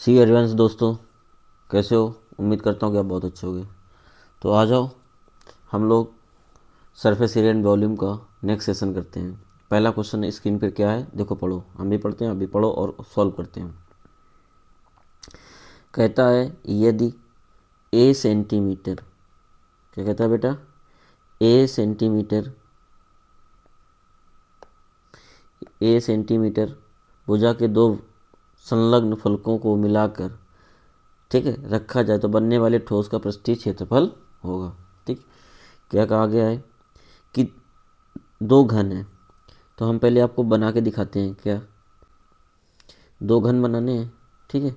सी advance दोस्तों, कैसे हो? उम्मीद करता हूँ कि आप बहुत अच्छे होंगे। तो आ जाओ, हम लोग सरफेस एरिया एंड वॉल्यूम का नेक्स्ट सेशन करते हैं। पहला क्वेश्चन स्क्रीन पर क्या है देखो, पढ़ो, हम भी पढ़ते हैं, आप भी पढ़ो और सॉल्व करते हैं। कहता है यदि ए सेंटीमीटर, क्या कहता है बेटा? ए सेंटीमीटर भुजा के दो संलग्न फलकों को मिलाकर, ठीक है, रखा जाए तो बनने वाले ठोस का पृष्ठीय क्षेत्रफल होगा। ठीक, क्या कहा गया है कि दो घन है, तो हम पहले आपको बना के दिखाते हैं। क्या दो घन बनाने हैं? ठीक है,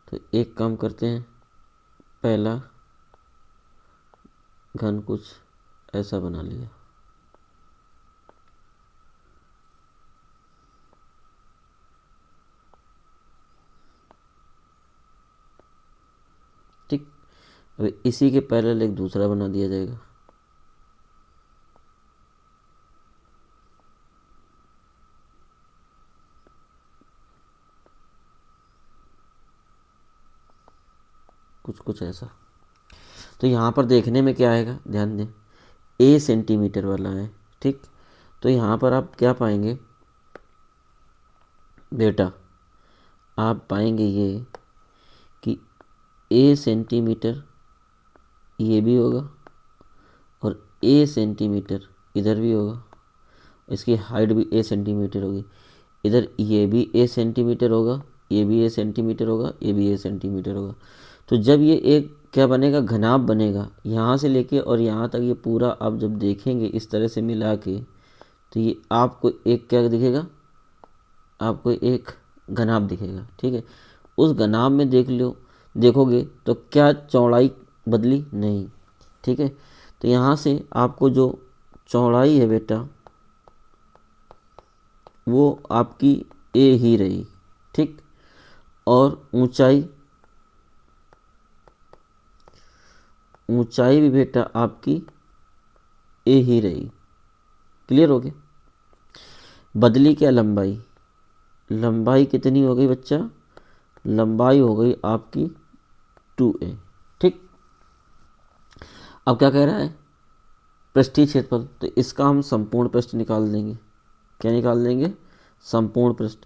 तो एक काम करते हैं, पहला घन कुछ ऐसा बना लिया। ठीक, अब इसी के पैरेलल एक दूसरा बना दिया जाएगा। कुछ कुछ ऐसा। तो यहाँ पर देखने में क्या आएगा, ध्यान दें, ए सेंटीमीटर वाला है। ठीक, तो यहाँ पर आप क्या पाएंगे बेटा? आप पाएंगे ये कि ए सेंटीमीटर ये भी होगा और ए सेंटीमीटर इधर भी होगा, इसकी हाइट भी ए सेंटीमीटर होगी। इधर ये भी ए सेंटीमीटर होगा, ये भी ए सेंटीमीटर होगा, ये भी ए सेंटीमीटर होगा। तो जब ये एक क्या बनेगा, घनाभ बनेगा, यहाँ से लेके और यहाँ तक ये पूरा आप जब देखेंगे इस तरह से मिला के, तो ये आपको एक क्या दिखेगा, आपको एक घनाभ दिखेगा। ठीक है, उस घनाभ में देखोगे तो क्या चौड़ाई बदली नहीं। ठीक है, तो यहाँ से आपको जो चौड़ाई है बेटा वो आपकी ए ही रही। ठीक, और ऊंचाई भी बेटा आपकी ए ही रही। क्लियर हो गया? बदली क्या लंबाई? लंबाई कितनी हो गई बच्चा? लंबाई हो गई आपकी 2a। ठीक, अब क्या कह रहा है, पृष्ठीय क्षेत्रफल, तो इसका हम संपूर्ण पृष्ठ निकाल देंगे। क्या निकाल देंगे? संपूर्ण पृष्ठ।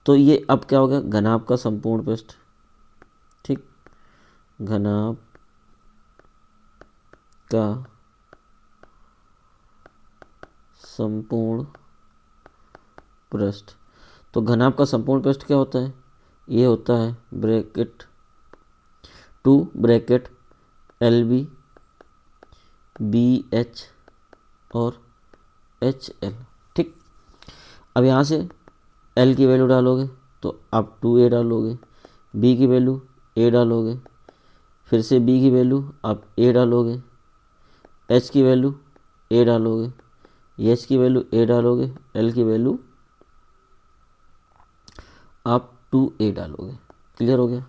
तो ये अब क्या होगा, घनाभ का संपूर्ण पृष्ठ। ठीक, घनाभ का संपूर्ण पृष्ठ। तो घनाभ का संपूर्ण पृष्ठ क्या होता है? ये होता है ब्रैकेट 2 ब्रैकेट LB BH और HL। ठीक, अब यहाँ से L की वैल्यू डालोगे तो आप 2a डालोगे, B की वैल्यू a डालोगे, फिर से B की वैल्यू आप a डालोगे, H की वैल्यू a डालोगे, H की वैल्यू a डालोगे, L की वैल्यू आप 2a डालोगे। क्लियर हो गया?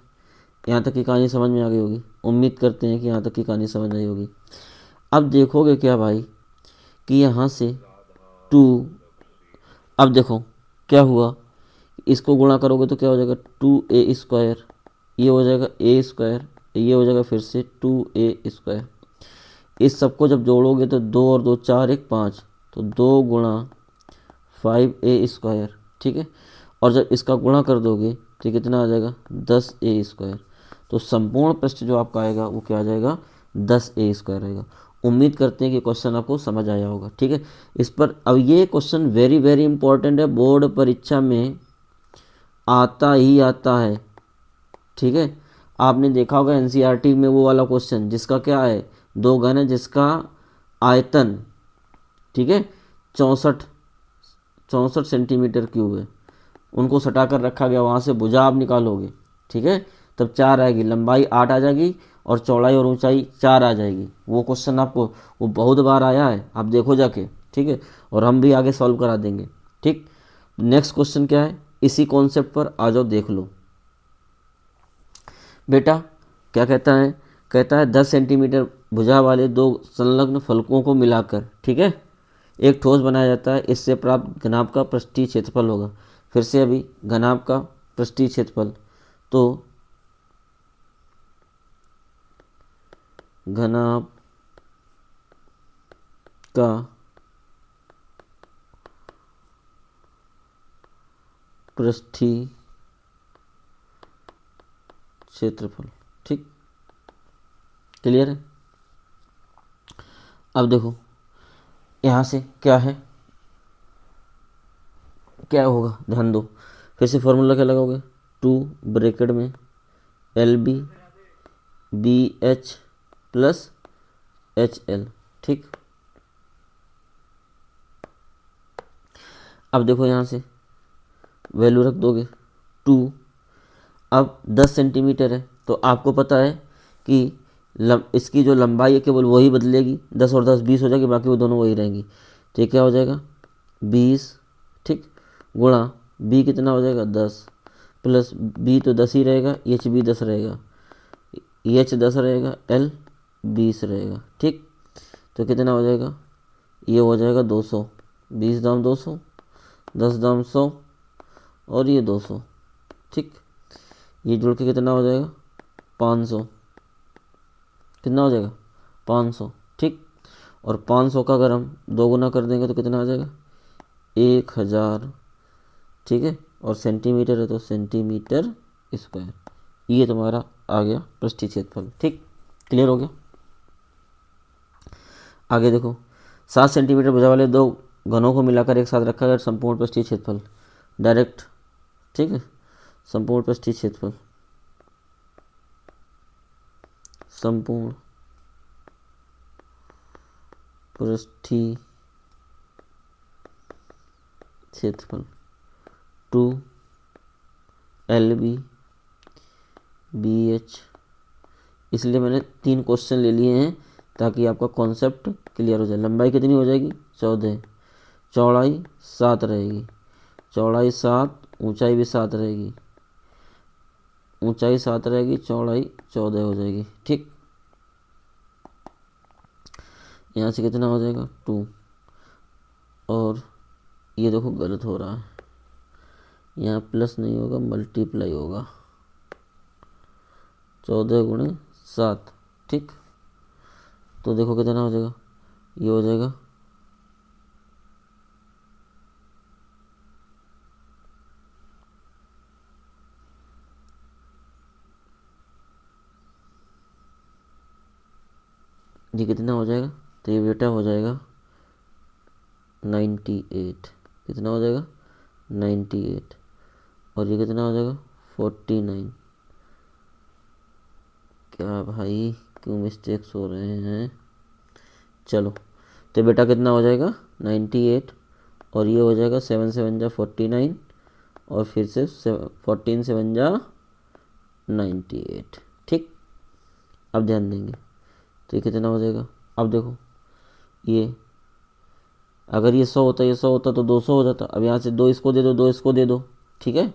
यहाँ तक की कहानी समझ में आ गई होगी, उम्मीद करते हैं कि यहाँ तक की कहानी समझ आई होगी। अब देखोगे क्या भाई कि यहाँ से 2, अब देखो क्या हुआ, इसको गुणा करोगे तो क्या हो जाएगा, 2a², ये हो जाएगा a², ये हो जाएगा फिर से 2a²। इस सबको जब जोड़ोगे तो 2 और 2 4, 1 5, तो 2 गुणा 5a²। ठीक है, और जब इसका गुणा कर दोगे तो कितना आ जाएगा, 10a²। तो संपूर्ण पृष्ठ जो आपका आएगा वो क्या आ जाएगा, 10a² आएगा। उम्मीद करते हैं कि क्वेश्चन आपको समझ आया होगा। ठीक है, इस पर अब ये क्वेश्चन वेरी वेरी इंपॉर्टेंट है, बोर्ड परीक्षा में आता ही आता है। ठीक है, आपने देखा होगा NCERT में वो वाला क्वेश्चन जिसका क्या है, दो घन है जिसका आयतन, ठीक है, 64 सेंटीमीटर क्यूब है, उनको सटा कर रखा गया, वहाँ से भुजा आप निकालोगे। ठीक है, तब 4 आएगी, लंबाई 8 आ जाएगी और चौड़ाई और ऊंचाई 4 आ जाएगी। वो क्वेश्चन आपको वो बहुत बार आया है, आप देखो जाके। ठीक है, और हम भी आगे सॉल्व करा देंगे। ठीक, नेक्स्ट क्वेश्चन क्या है, इसी कॉन्सेप्ट पर आ जाओ, देख लो बेटा। क्या कहता है, कहता है 10 सेंटीमीटर भुजा वाले दो संलग्न फलकों को मिलाकर, ठीक है, एक ठोस बनाया जाता है, इससे प्राप्त घनाभ का पृष्ठीय क्षेत्रफल होगा। फिर से अभी घनाभ का पृष्ठीय क्षेत्रफल, तो घनाभ का पृष्ठीय क्षेत्रफल। ठीक, क्लियर है। अब देखो यहाँ से क्या है, क्या होगा, ध्यान दो। फिर से फॉर्मूला क्या लगाओगे, 2 ब्रैकेट में LB BH प्लस HL। ठीक, अब देखो यहाँ से वैल्यू रख दोगे 2। अब 10 सेंटीमीटर है तो आपको पता है कि इसकी जो लंबाई है केवल वही बदलेगी, 10 और 10 20 हो जाएगी, बाकी वो दोनों वही रहेंगी। तो ये क्या हो जाएगा 20। ठीक, गुणा B कितना हो जाएगा 10 प्लस B तो 10 ही रहेगा, एच भी 10 रहेगा, एच 10 रहेगा, L 20 रहेगा। ठीक, तो कितना हो जाएगा, ये हो जाएगा 200, 20 दाम 200, 10 दाम 100 और ये 200। ठीक, ये जुड़ के कितना हो जाएगा 500, कितना हो जाएगा 500। ठीक, और 500 का अगर हम 2 गुना कर देंगे तो कितना आ जाएगा 1000। ठीक है, और सेंटीमीटर है तो सेंटीमीटर स्क्वायर। ये तुम्हारा आ गया पृष्ठीय क्षेत्रफल। ठीक, क्लियर हो गया। आगे देखो 7 सेंटीमीटर भुजा वाले दो घनों को मिलाकर एक साथ रखा गया संपूर्ण पृष्ठीय क्षेत्रफल डायरेक्ट। ठीक है, संपूर्ण पृष्ठीय क्षेत्रफल, संपूर्ण पृष्ठीय क्षेत्रफल 2 LB BH। इसलिए मैंने 3 क्वेश्चन ले लिए हैं ताकि आपका कॉन्सेप्ट क्लियर हो जाए। लंबाई कितनी हो जाएगी 14, चौड़ाई 7 रहेगी, चौड़ाई 7, ऊंचाई भी 7 रहेगी, ऊंचाई 7 रहेगी, चौड़ाई 14 हो जाएगी। ठीक, यहाँ से कितना हो जाएगा 2, और ये देखो गलत हो रहा है, यहाँ प्लस नहीं होगा मल्टीप्लाई होगा, 14 गुणे 7। ठीक, तो देखो कितना हो जाएगा, ये हो जाएगा 98। कितना हो जाएगा 98, और ये कितना हो जाएगा 49। क्या भाई क्यों मिस्टेक्स हो रहे हैं। चलो, तो बेटा कितना हो जाएगा 98, और ये हो जाएगा 7 7 जा 49, और फिर से 14 7 जा 98। ठीक, अब ध्यान देंगे तो ये कितना हो जाएगा। अब देखो ये अगर ये 100 होता, ये 100 होता तो 200 हो जाता। अब यहाँ से 2 इसको दे दो, 2 इसको दे दो। ठीक है,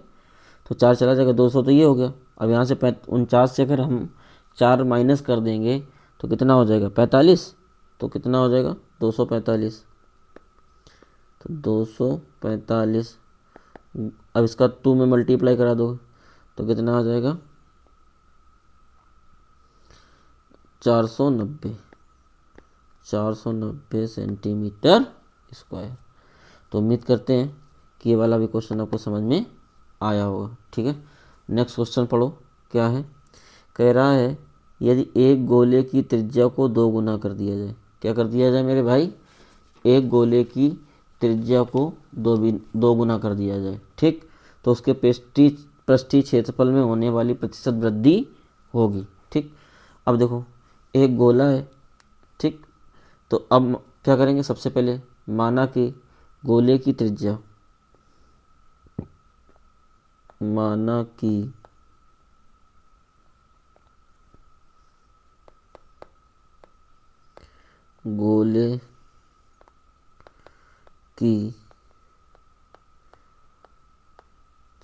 तो 4 चला जाएगा, 200 तो ये हो गया। अब यहाँ से 49 से अगर हम 4 माइनस कर देंगे तो कितना हो जाएगा 45। तो कितना हो जाएगा 245। तो 245, अब इसका 2 में मल्टीप्लाई करा दो तो कितना आ जाएगा 490 सेंटीमीटर स्क्वायर। तो उम्मीद करते हैं कि ये वाला भी क्वेश्चन आपको समझ में आया होगा। ठीक है, नेक्स्ट क्वेश्चन पढ़ो, क्या है। कह रहा है यदि एक गोले की त्रिज्या को 2 गुना कर दिया जाए। क्या कर दिया जाए मेरे भाई, एक गोले की त्रिज्या को 2 गुना कर दिया जाए। ठीक, तो उसके पृष्ठीय क्षेत्रफल में होने वाली प्रतिशत वृद्धि होगी। ठीक, अब देखो एक गोला है। ठीक, तो अब क्या करेंगे, सबसे पहले माना कि गोले की त्रिज्या, माना कि गोले की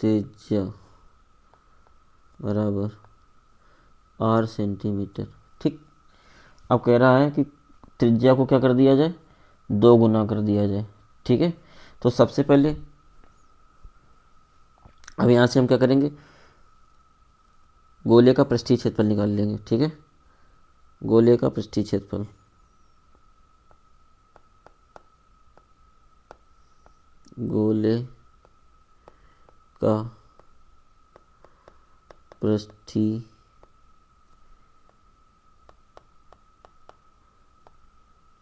त्रिज्या बराबर 8 सेंटीमीटर। ठीक, अब कह रहा है कि त्रिज्या को क्या कर दिया जाए 2 गुना कर दिया जाए। ठीक है, तो सबसे पहले अब यहाँ से हम क्या करेंगे, गोले का पृष्ठीय क्षेत्रफल निकाल लेंगे। ठीक है, गोले का पृष्ठीय क्षेत्रफल, गोले का पृष्ठीय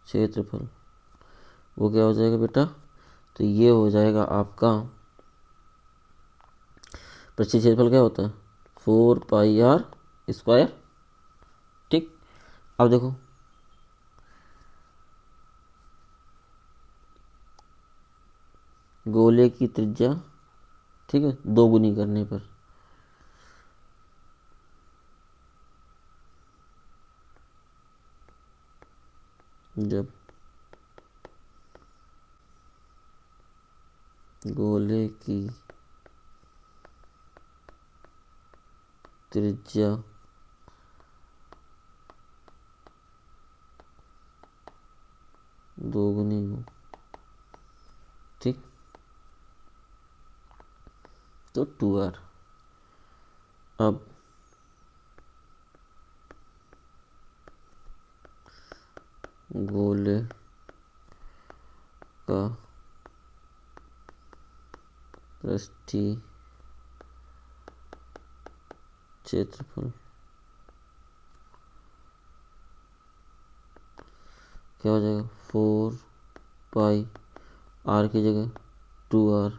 क्षेत्रफल वो क्या हो जाएगा बेटा, तो ये हो जाएगा आपका पृष्ठीय क्षेत्रफल क्या होता है 4πr²। ठीक, अब देखो गोले की त्रिज्या, ठीक है, दोगुनी करने पर जब गोले की त्रिज्या दोगुनी हो, ठीक, तो 2r। अब गोले का पृष्ठीय क्षेत्रफल क्या हो जाएगा 4πr की जगह 2r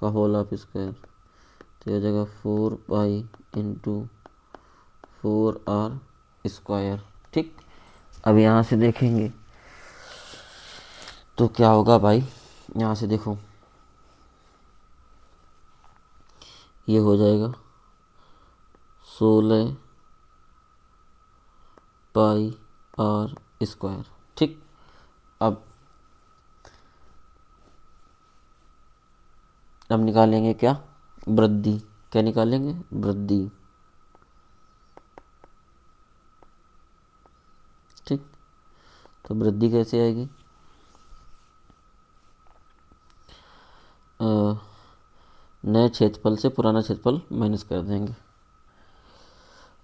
का होल ऑफ स्क्वायर, तो हो जाएगा 4π×4r²। ठीक, अब यहाँ से देखेंगे तो क्या होगा भाई, यहाँ से देखो ये हो जाएगा 16πr²। ठीक, अब निकालेंगे क्या, वृद्धि। क्या निकालेंगे, वृद्धि। ठीक, तो वृद्धि कैसे आएगी, नए क्षेत्रफल से पुराना क्षेत्रफल माइनस कर देंगे।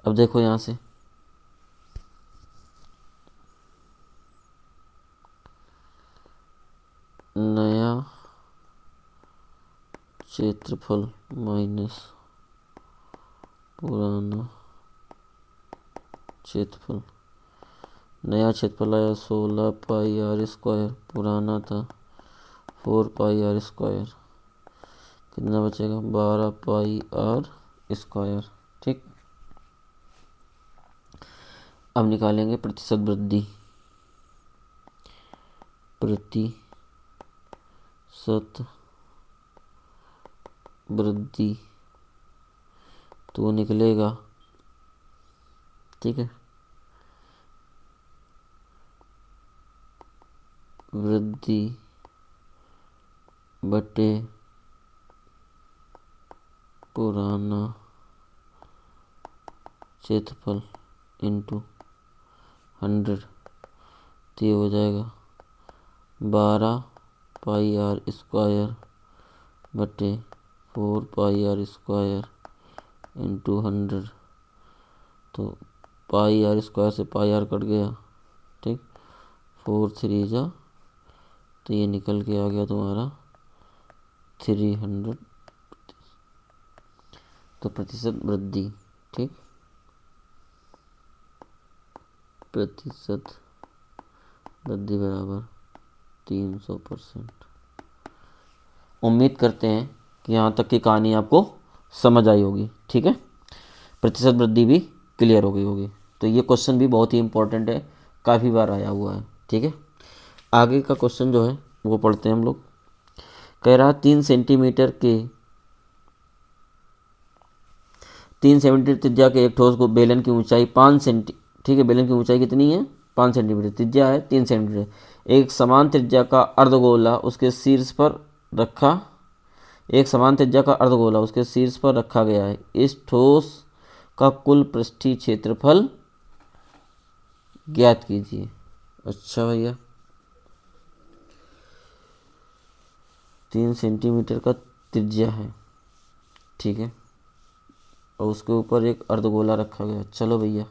अब देखो यहाँ से नया क्षेत्रफल माइनस पुराना क्षेत्रफल, नया क्षेत्रफल आया 16πr², पुराना था 4πr², कितना बचेगा 12πr²। ठीक, अब निकालेंगे प्रतिशत वृद्धि। प्रतिशत वृद्धि तो निकलेगा, ठीक है, वृद्धि बटे पुराना क्षेत्रफल इंटू 100, तो ये हो जाएगा 12πr² बटे 4πr² इंटू 100, तो πr² से πr कट गया, ठीक, 4 3 जा, तो ये निकल के आ गया तुम्हारा 300, तो प्रतिशत वृद्धि, ठीक, प्रतिशत वृद्धि बराबर 300%। उम्मीद करते हैं कि यहाँ तक की कहानी आपको समझ आई होगी। ठीक है, प्रतिशत वृद्धि भी क्लियर हो गई होगी। तो ये क्वेश्चन भी बहुत ही इंपॉर्टेंट है, काफ़ी बार आया हुआ है। ठीक है, आगे का क्वेश्चन जो है वो पढ़ते हैं हम लोग। कह रहा 3 सेंटीमीटर त्रिज्या के एक ठोस को बेलन की ऊंचाई 5 सेंटी, ठीक है, बेलन की ऊंचाई कितनी है 5 सेंटीमीटर, त्रिज्या है 3 सेंटीमीटर, एक समान त्रिज्या का अर्धगोला उसके शीर्ष पर रखा, एक समान त्रिज्या का अर्धगोला उसके शीर्ष पर रखा गया है, इस ठोस का कुल पृष्ठीय क्षेत्रफल ज्ञात कीजिए। अच्छा भैया, 3 सेंटीमीटर का त्रिज्या है, ठीक है, और उसके ऊपर एक अर्धगोला रखा गया। चलो भैया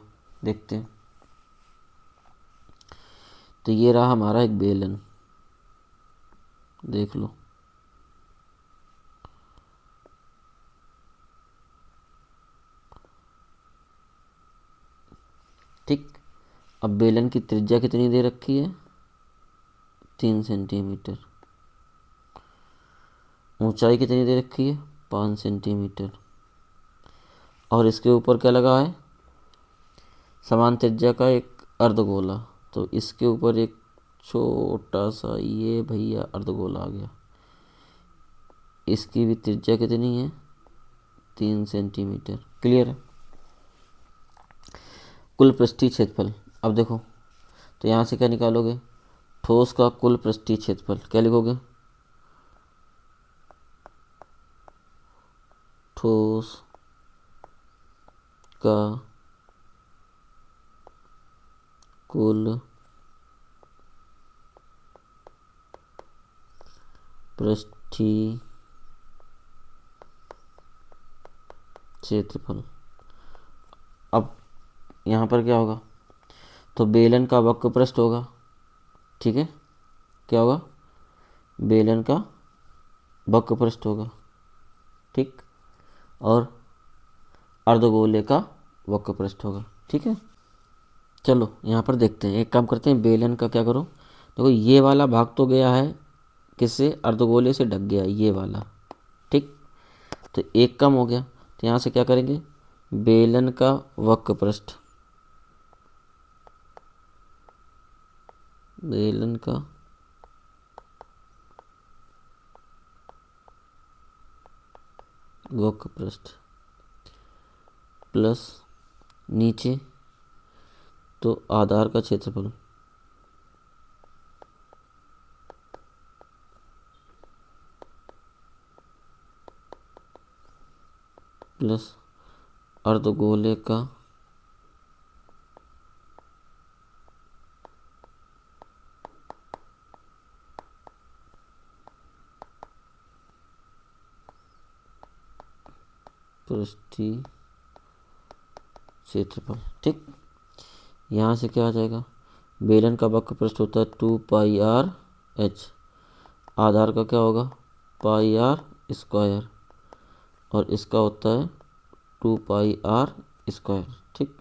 देखते हैं। तो ये रहा हमारा एक बेलन, देख लो। ठीक, अब बेलन की त्रिज्या कितनी दे रखी है, 3 सेंटीमीटर। ऊंचाई कितनी दे रखी है, 5 सेंटीमीटर। और इसके ऊपर क्या लगा है, समान त्रिज्या का एक अर्धगोला। तो इसके ऊपर एक छोटा सा ये भैया अर्धगोला आ गया। इसकी भी त्रिज्या कितनी है, 3 सेंटीमीटर। क्लियर है। कुल पृष्ठीय क्षेत्रफल, अब देखो, तो यहाँ से क्या निकालोगे, ठोस का कुल पृष्ठीय क्षेत्रफल क्या लिखोगे, ठोस का कुल पृष्ठीय क्षेत्रफल। अब यहाँ पर क्या होगा, तो बेलन का वक्र पृष्ठ होगा, ठीक है, क्या होगा, बेलन का वक्र पृष्ठ होगा, ठीक, और अर्धगोले का वक्र पृष्ठ होगा, ठीक है। चलो यहाँ पर देखते हैं, एक काम करते हैं, बेलन का क्या करो, देखो ये वाला भाग तो गया है किससे, अर्धगोले से ढक गया ये वाला, ठीक, तो एक कम हो गया। तो यहाँ से क्या करेंगे, बेलन का वक्र पृष्ठ, बेलन का वक्र पृष्ठ प्लस नीचे तो आधार का क्षेत्रफल प्लस अर्धगोले का पृष्ठीय क्षेत्रफल, ठीक। यहाँ से क्या आ जाएगा, बेलन का वक्र पृष्ठ होता है 2πr/h, आधार का क्या होगा, πr², और इसका होता है 2πr², ठीक।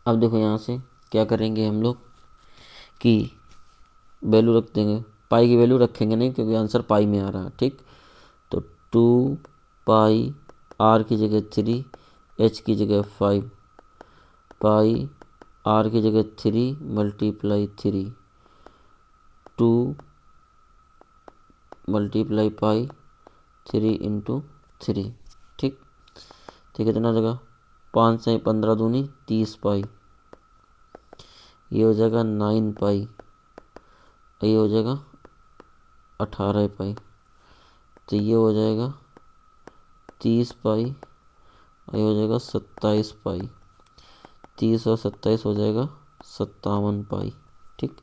अब देखो यहाँ से क्या करेंगे हम लोग कि वैल्यू रख देंगे, पाई की वैल्यू रखेंगे नहीं क्योंकि आंसर पाई में आ रहा है, ठीक। तो 2πr की जगह 3, h की जगह 5, पाई r की जगह 3 × 3, 2 × पाई 3 × 3, ठीक। तो कितना जगह, 5 से 15 दूनी 30 पाई, ये हो जाएगा 9 पाई, ये हो जाएगा 18 पाई, तो ये हो जाएगा 30 पाई, ये हो जाएगा 27 पाई, 30 और 27 हो जाएगा 57 पाई, ठीक।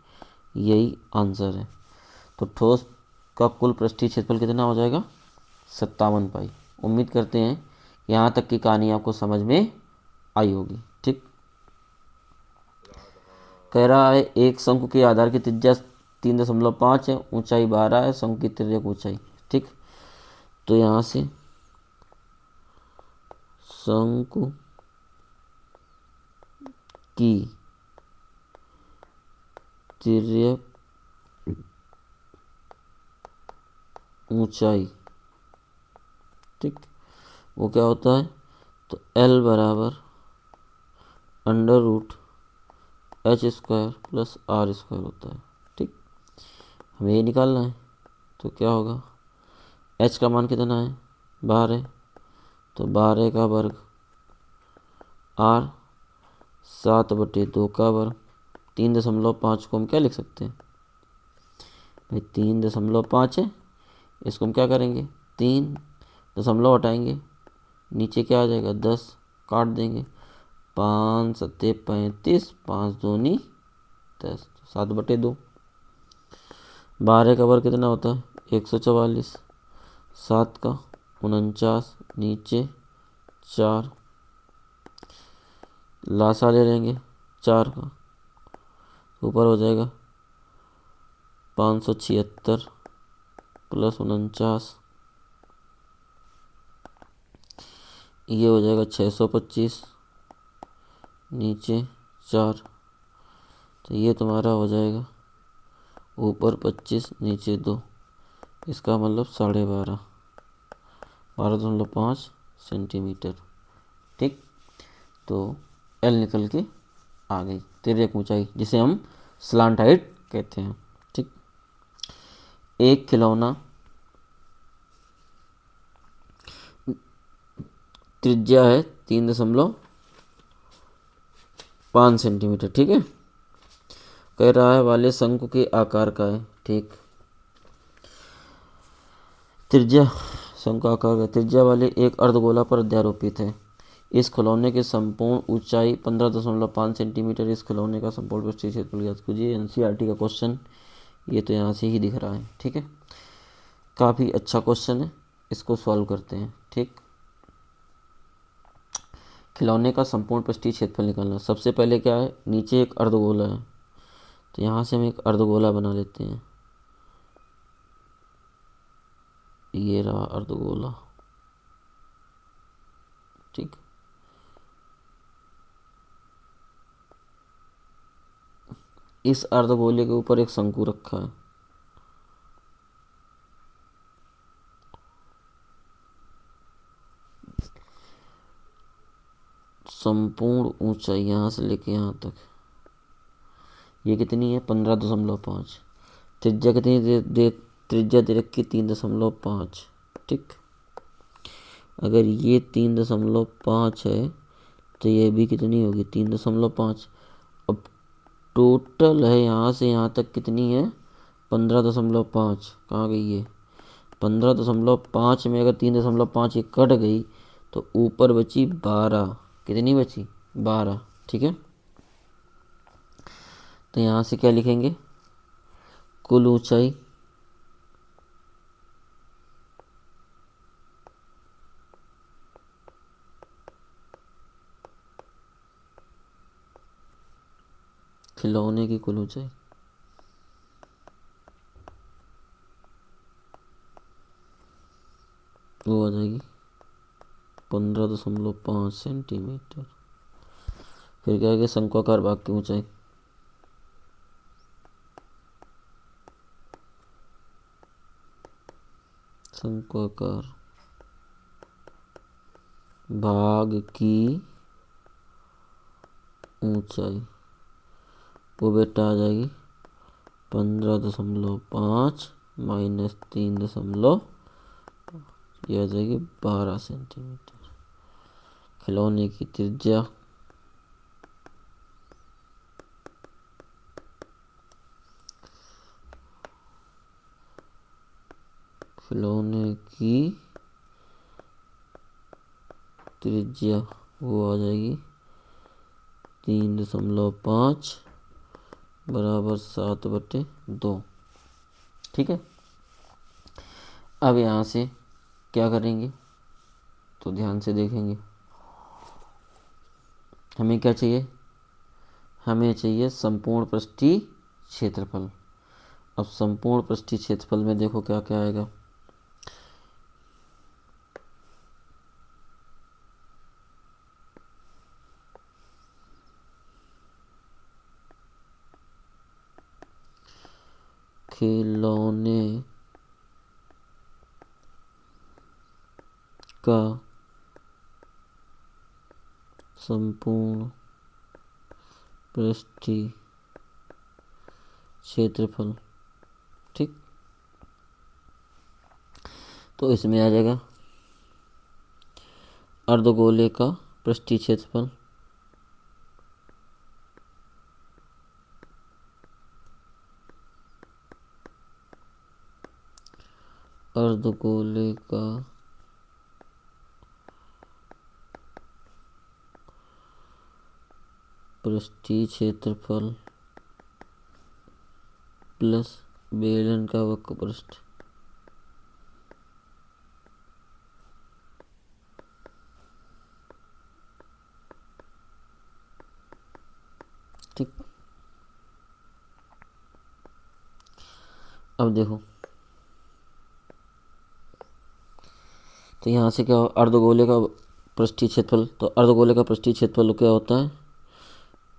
यही आंसर है। तो ठोस का कुल पृष्ठीय क्षेत्रफल कितना हो जाएगा, 57 पाई। उम्मीद करते हैं यहाँ तक की कहानी आपको समझ में आई होगी, ठीक। कह रहा है एक शंकु के आधार की त्रिज्या 3.5 है, ऊंचाई 12 है, शंकु की तिर्यक ऊंचाई, ठीक। तो यहाँ से शंकु की तिर्यक ऊंचाई, ठीक, वो क्या होता है, तो L बराबर √h² प्लस r² होता है, ठीक। हमें ये निकालना है, तो क्या होगा, h का मान कितना है, 12, तो 12 का वर्ग, r 7/2 का वर्ग, 3.5 को हम क्या लिख सकते हैं भाई, 3.5 है, इसको हम क्या करेंगे, 3 दशमलव हटाएंगे, नीचे क्या आ जाएगा, 10 काट देंगे, 5 सत्ते 35, 5 दूनी 10, 7/2। 12 का वर्ग कितना होता है, 144, 7 का 49, नीचे 4, लासा ले लेंगे 4 का, ऊपर हो जाएगा 576 प्लस 49, ये हो जाएगा 625, नीचे 4, तो ये तुम्हारा हो जाएगा ऊपर 25 नीचे 2, इसका मतलब 12.5, 12.5 सेंटीमीटर। ठीक, तो एल निकल के आ गई तिर्यक ऊंचाई, जिसे हम स्लांट हाइट कहते हैं। ठीक, एक खिलौना त्रिज्या है 3.5 सेंटीमीटर। ठीक है, कह रहा है वाले शंकु के आकार का है। ठीक, त्रिज्या शंकु आकार का त्रिज्या वाले एक अर्धगोला पर अध्यारोपित है। इस खिलौने की संपूर्ण ऊंचाई 15.5 सेंटीमीटर। इस खिलौने का संपूर्ण पृष्ठीय क्षेत्रफल ज्ञात कीजिए। एनसीईआरटी का क्वेश्चन ये तो यहाँ से ही दिख रहा है। ठीक है, काफ़ी अच्छा क्वेश्चन है, इसको सॉल्व करते हैं। ठीक, खिलौने का संपूर्ण पृष्ठीय क्षेत्रफल निकालना। सबसे पहले क्या है, नीचे एक अर्धगोला है, तो यहाँ से हम एक अर्धगोला बना लेते हैं। ये रहा अर्धगोला। ठीक, इस अर्धगोले के ऊपर एक शंकु रखा है। संपूर्ण ऊंचाई यहाँ से लेके यहाँ तक ये कितनी है, 15.5। त्रिज्या कितनी त्रिज्या दे रखी 3.5। ठीक, अगर ये 3.5 है तो ये भी कितनी होगी, 3.5। अब टोटल है यहाँ से यहाँ तक कितनी है, 15.5। कहाँ गई ये 15.5 में अगर 3.5 ये कट गई तो ऊपर बची 12। कितनी बची, 12। ठीक है, तो यहाँ से क्या लिखेंगे, कुल ऊंचाई खिलौने की कुल ऊंचाई वो आ जाएगी 15.5 सेंटीमीटर। फिर क्या है कि शंक्वाकार भाग की ऊंचाई शंक्वाकार भाग की ऊंचाई वो बेटा आ जाएगी 15.5 माइनस 3, ये आ जाएगी 12 सेंटीमीटर। खिलौने की त्रिज्या वो आ जाएगी 3.5 बराबर 7/2। ठीक है, अब यहाँ से क्या करेंगे तो ध्यान से देखेंगे। हमें क्या चाहिए, हमें चाहिए संपूर्ण पृष्ठीय क्षेत्रफल। अब संपूर्ण पृष्ठीय क्षेत्रफल में देखो क्या क्या आएगा, खिलौने का संपूर्ण पृष्ठीय क्षेत्रफल। ठीक, तो इसमें आ जाएगा अर्धगोले का पृष्ठीय क्षेत्रफल अर्धगोले का पृष्ठीय क्षेत्रफल प्लस बेलन का वक्र पृष्ठ। ठीक, अब देखो, तो यहाँ से क्या हो, अर्धगोले का पृष्ठीय क्षेत्रफल, तो अर्धगोले का पृष्ठीय क्षेत्रफल क्या होता है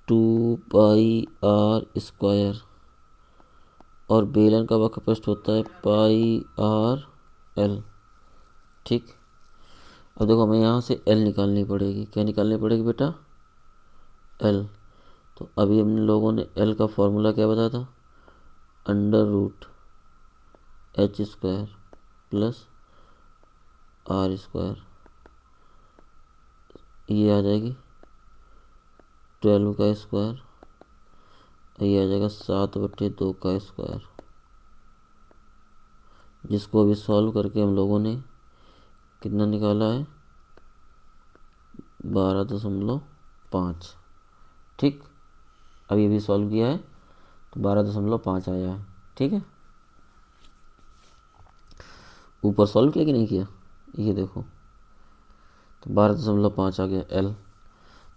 2πr², और बेलन का वक्र पृष्ठ होता है πr_l। ठीक, अब देखो हमें यहाँ से l निकालनी पड़ेगी। क्या निकालनी पड़ेगी बेटा, l। तो अभी हम लोगों ने l का फॉर्मूला क्या बताया था, √h² प्लस r², ये आ जाएगी 12 का स्क्वायर, ये आ जाएगा 7/2 का स्क्वायर, जिसको अभी सॉल्व करके हम लोगों ने कितना निकाला है 12.5। ठीक, अब ये भी सॉल्व किया है तो 12.5 आया है। ठीक है, ऊपर सॉल्व किया कि नहीं किया, ये देखो, तो 12.5 आ गया l।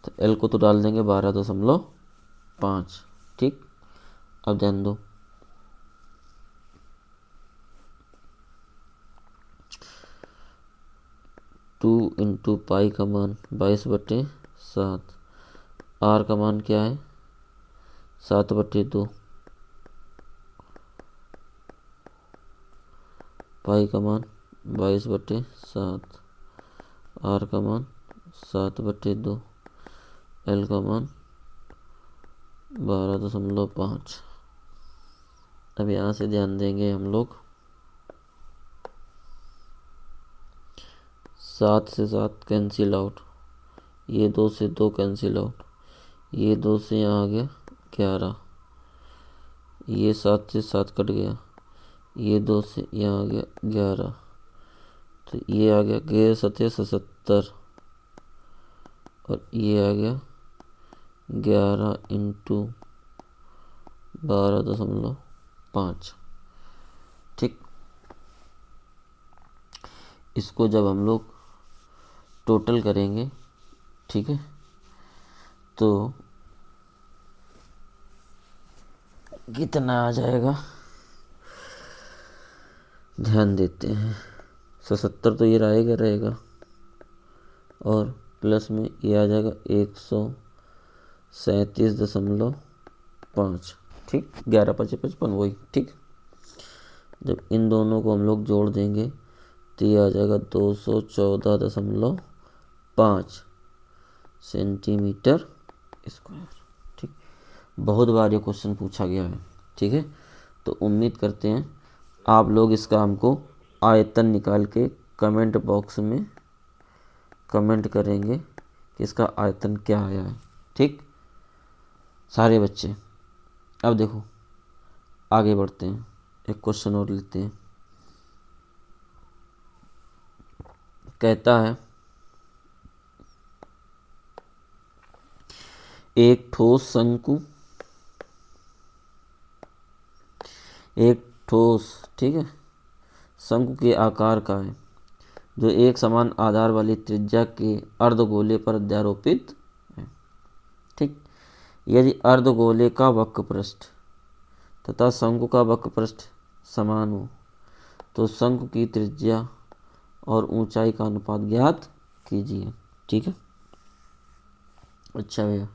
तो l को तो डाल देंगे 12.5। ठीक, अब ध्यान दो, टू इंटू पाई का मान 22/7, r का मान क्या है 7/2, पाई का मान 22/7, r का मान 7/2, l का मान 12.5। अब यहाँ से ध्यान देंगे हम लोग, 7 से 7 कैंसिल आउट, ये 2 से 2 कैंसिल आउट, ये 2 से यहाँ आ गया 11, ये 7 से 7 कट गया, ये 2 से यहाँ आ गया 11, तो ये आ गया 11×7=77, और ये आ गया 11 × 12.5। ठीक, इसको जब हम लोग टोटल करेंगे, ठीक है, तो कितना आ जाएगा, ध्यान देते हैं, 77 तो ये रहेगा, और प्लस में ये आ जाएगा 137.5। ठीक, 11×5=55 वही। ठीक, जब इन दोनों को हम लोग जोड़ देंगे तो ये आ जाएगा 214.5 सेंटीमीटर स्क्वायर। ठीक, बहुत बार ये क्वेश्चन पूछा गया है। ठीक है, तो उम्मीद करते हैं आप लोग इस काम को आयतन निकाल के कमेंट बॉक्स में कमेंट करेंगे कि इसका आयतन क्या आया है। ठीक, सारे बच्चे। अब देखो आगे बढ़ते हैं, एक क्वेश्चन और लेते हैं। कहता है एक ठोस शंकु, एक ठोस, ठीक है, शंकु के आकार का है जो एक समान आधार वाली त्रिज्या के अर्धगोले पर अध्यारोपित है। ठीक, यदि अर्धगोले का वक्र पृष्ठ तथा शंकु का वक्र पृष्ठ समान हो तो शंकु की त्रिज्या और ऊंचाई का अनुपात ज्ञात कीजिए। ठीक है, अच्छा भैया,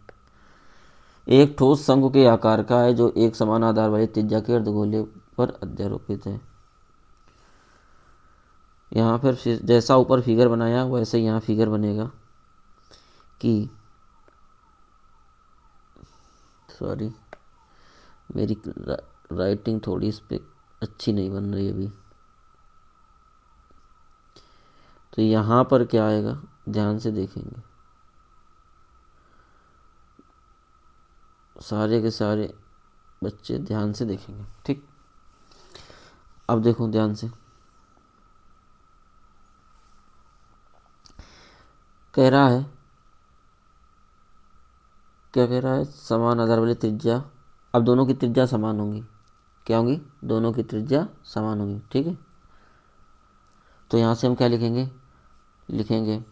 एक ठोस शंकु के आकार का है जो एक समान आधार वाली त्रिज्या के अर्धगोले पर अध्यारोपित है। यहाँ पर जैसा ऊपर फिगर बनाया वैसे यहाँ फिगर बनेगा कि, सॉरी मेरी राइटिंग थोड़ी इस पे अच्छी नहीं बन रही अभी, तो यहाँ पर क्या आएगा ध्यान से देखेंगे, सारे के सारे बच्चे ध्यान से देखेंगे। ठीक, अब देखो ध्यान से, कह रहा है, क्या कह रहा है, समान आधार वाली त्रिज्या, अब दोनों की त्रिज्या समान होंगी, क्या होंगी, दोनों की त्रिज्या समान होंगी। ठीक है, तो यहाँ से हम क्या लिखेंगे, लिखेंगे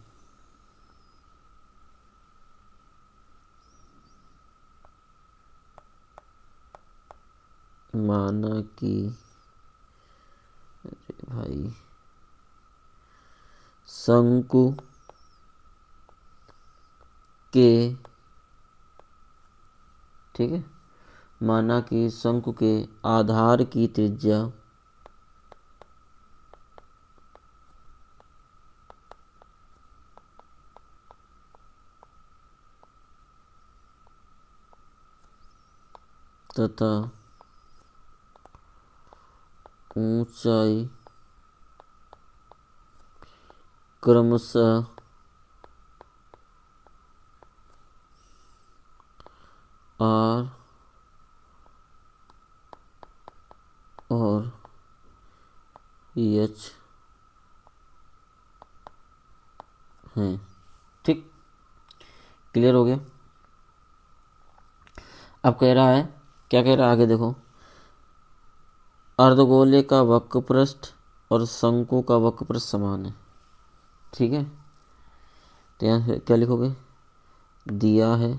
माना कि भाई शंकु के, ठीक है, माना कि शंकु के आधार की त्रिज्या तथा ऊंचाई क्रमशः आर और एच हैं। ठीक, क्लियर हो गया। अब कह रहा है, क्या कह रहा है आगे देखो, अर्धगोले का वक्रपृष्ठ और शंकु का वक्रपृष्ठ समान है। ठीक है, तो यहाँ क्या लिखोगे, दिया है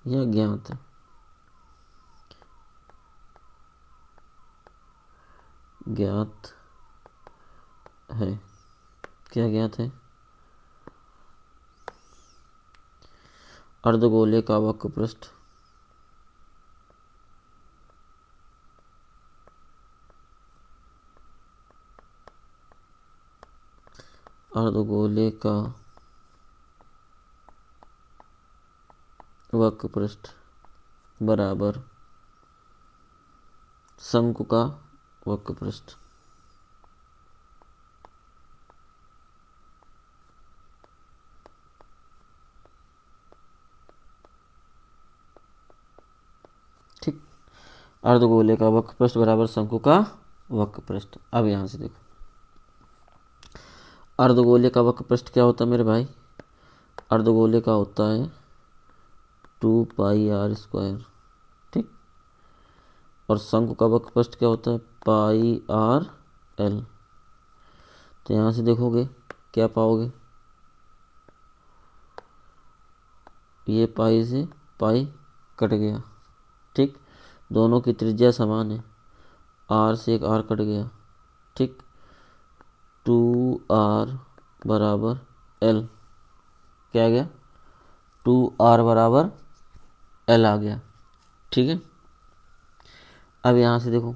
या ज्ञात है, ज्ञात है, क्या ज्ञात है, अर्धगोले का वक्रपृष्ठ अर्धगोले का वक्रपृष्ठ बराबर शंकु का वक्रपृष्ठ। ठीक, अर्धगोले का वक्रपृष्ठ बराबर शंकु का वक्रपृष्ठ। अब यहां से देखो, अर्धगोले का वक्रपृष्ठ क्या होता है मेरे भाई, अर्धगोले का होता है 2πr²। ठीक, और शंकु का वक्रपृष्ठ क्या होता है, πr/l। तो यहां से देखोगे क्या पाओगे, ये पाई से पाई कट गया। ठीक, दोनों की त्रिज्या समान है, r से एक r कट गया। ठीक, 2r बराबर l, क्या आ गया, 2r बराबर l आ गया। ठीक है, अब यहां से देखो,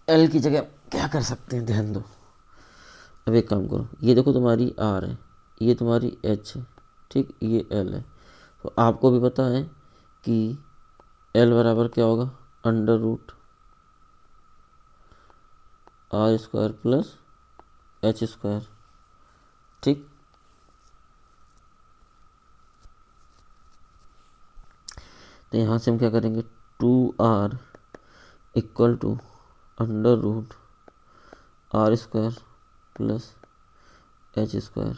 l की जगह क्या कर सकते हैं, ध्यान दो। अब एक काम करो, ये देखो तुम्हारी r है, ये तुम्हारी h है, ठीक, ये l है। तो आपको भी पता है कि l बराबर क्या होगा, √r² प्लस h²। ठीक, तो यहाँ से हम क्या करेंगे, 2r equal to √r² plus h²।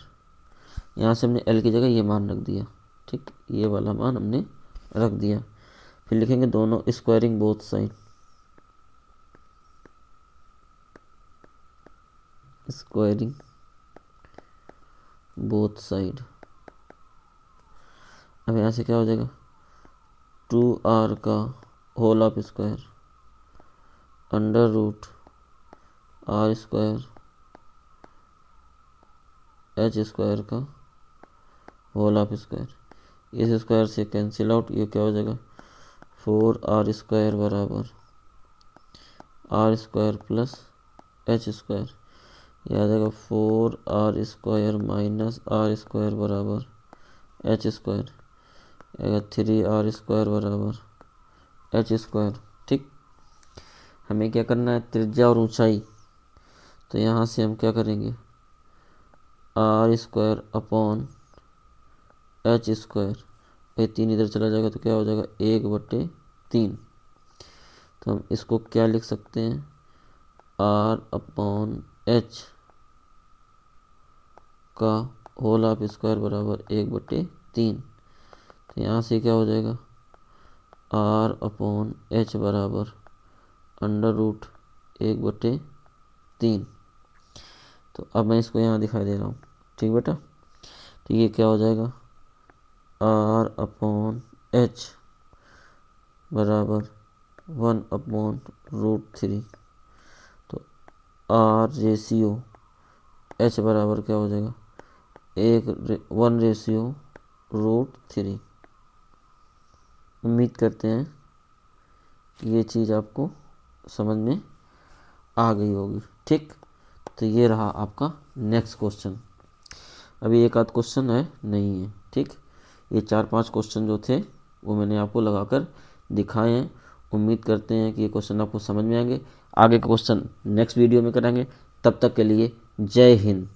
यहाँ से हमने l की जगह ये मान रख दिया। ठीक, ये वाला मान हमने रख दिया। फिर लिखेंगे दोनों squaring both side, squaring both side. अब यहाँ से क्या हो जाएगा, 2r का whole of square √r² h² का होल ऑफ स्क्वायर। इस स्क्वायर से कैंसिल आउट, ये क्या हो जाएगा, 4r² बराबर r² प्लस h²। यह आ जाएगा 4r² माइनस r² बराबर h²। 3r² बराबर h²। ठीक, हमें क्या करना है, त्रिज्या और ऊंचाई। तो यहाँ से हम क्या करेंगे, r² अपॉन h², ये 3 इधर चला जाएगा तो क्या हो जाएगा, 1/3। तो हम इसको क्या लिख सकते हैं, r/h का होल ऑफ स्क्वायर बराबर 1/3। तो यहाँ से क्या हो जाएगा, r/h बराबर √1/3। तो अब मैं इसको यहाँ दिखाई दे रहा हूँ। ठीक बेटा, तो ये क्या हो जाएगा, R/H बराबर 1/√3। तो R रेशियो H बराबर क्या हो जाएगा, 1/√3। उम्मीद करते हैं कि ये चीज़ आपको समझ में आ गई होगी। ठीक, तो ये रहा आपका नेक्स्ट क्वेश्चन। अभी एक आध क्वेश्चन है नहीं है। ठीक, ये 4-5 क्वेश्चन जो थे वो मैंने आपको लगाकर दिखाए हैं। उम्मीद करते हैं कि ये क्वेश्चन आपको समझ में आएंगे। आगे क्वेश्चन नेक्स्ट वीडियो में करेंगे। तब तक के लिए जय हिंद।